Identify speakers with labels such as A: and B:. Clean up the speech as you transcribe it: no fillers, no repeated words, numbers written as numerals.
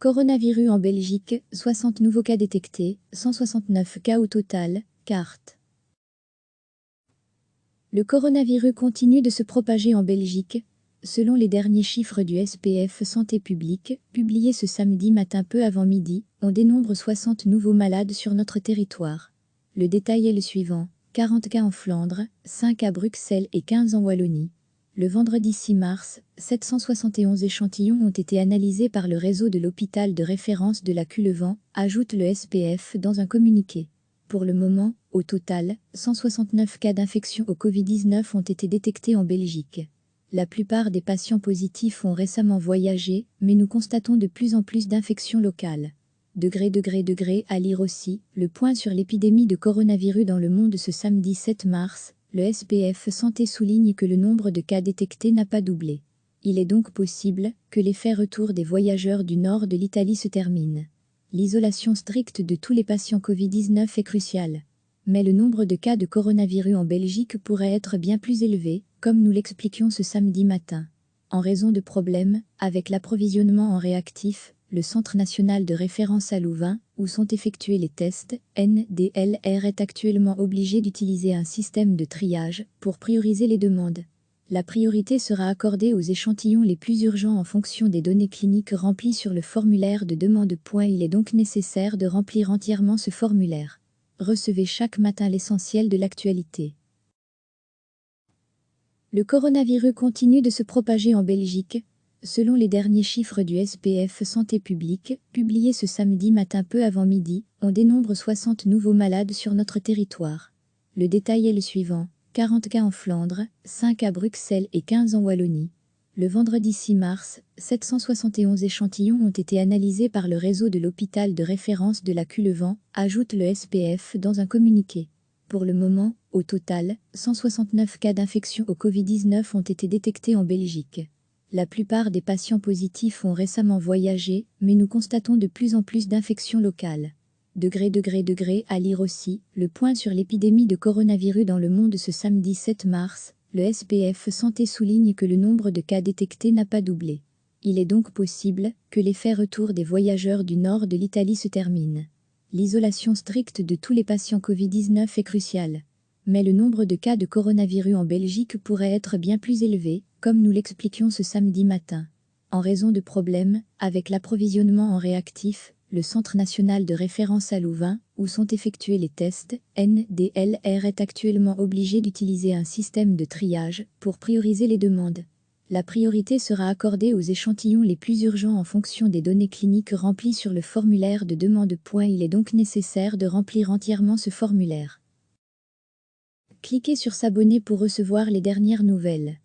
A: Coronavirus en Belgique, 60 nouveaux cas détectés, 169 cas au total, carte. Le coronavirus continue de se propager en Belgique. Selon les derniers chiffres du SPF Santé publique, publiés ce samedi matin peu avant midi, on dénombre 60 nouveaux malades sur notre territoire. Le détail est le suivant: 40 cas en Flandre, 5 à Bruxelles et 15 en Wallonie. Le vendredi 6 mars, 771 échantillons ont été analysés par le réseau de l'hôpital de référence de la Cullevant, ajoute le SPF dans un communiqué. Pour le moment, au total, 169 cas d'infection au Covid-19 ont été détectés en Belgique. La plupart des patients positifs ont récemment voyagé, mais nous constatons de plus en plus d'infections locales. À lire aussi, le point sur l'épidémie de coronavirus dans le monde ce samedi 7 mars, le SPF Santé souligne que le nombre de cas détectés n'a pas doublé. Il est donc possible que l'effet retour des voyageurs du nord de l'Italie se termine. L'isolation stricte de tous les patients Covid-19 est cruciale. Mais le nombre de cas de coronavirus en Belgique pourrait être bien plus élevé, comme nous l'expliquions ce samedi matin. En raison de problèmes avec l'approvisionnement en réactifs, le Centre national de référence à Louvain, où sont effectués les tests, NDLR est actuellement obligé d'utiliser un système de triage pour prioriser les demandes. La priorité sera accordée aux échantillons les plus urgents en fonction des données cliniques remplies sur le formulaire de demande. Il est donc nécessaire de remplir entièrement ce formulaire. Recevez chaque matin l'essentiel de l'actualité. Le coronavirus continue de se propager en Belgique. Selon les derniers chiffres du SPF Santé publique, publiés ce samedi matin peu avant midi, on dénombre 60 nouveaux malades sur notre territoire. Le détail est le suivant: 40 cas en Flandre, 5 à Bruxelles et 15 en Wallonie. Le vendredi 6 mars, 771 échantillons ont été analysés par le réseau de l'hôpital de référence de la Cullevant, ajoute le SPF dans un communiqué. Pour le moment, au total, 169 cas d'infection au Covid-19 ont été détectés en Belgique. La plupart des patients positifs ont récemment voyagé, mais nous constatons de plus en plus d'infections locales. À lire aussi, le point sur l'épidémie de coronavirus dans le monde ce samedi 7 mars, le SPF Santé souligne que le nombre de cas détectés n'a pas doublé. Il est donc possible que l'effet retour des voyageurs du nord de l'Italie se termine. L'isolation stricte de tous les patients Covid-19 est cruciale. Mais le nombre de cas de coronavirus en Belgique pourrait être bien plus élevé, comme nous l'expliquions ce samedi matin. En raison de problèmes avec l'approvisionnement en réactifs, le Centre national de référence à Louvain, où sont effectués les tests, NDLR est actuellement obligé d'utiliser un système de triage pour prioriser les demandes. La priorité sera accordée aux échantillons les plus urgents en fonction des données cliniques remplies sur le formulaire de demande. Il est donc nécessaire de remplir entièrement ce formulaire. Cliquez sur s'abonner pour recevoir les dernières nouvelles.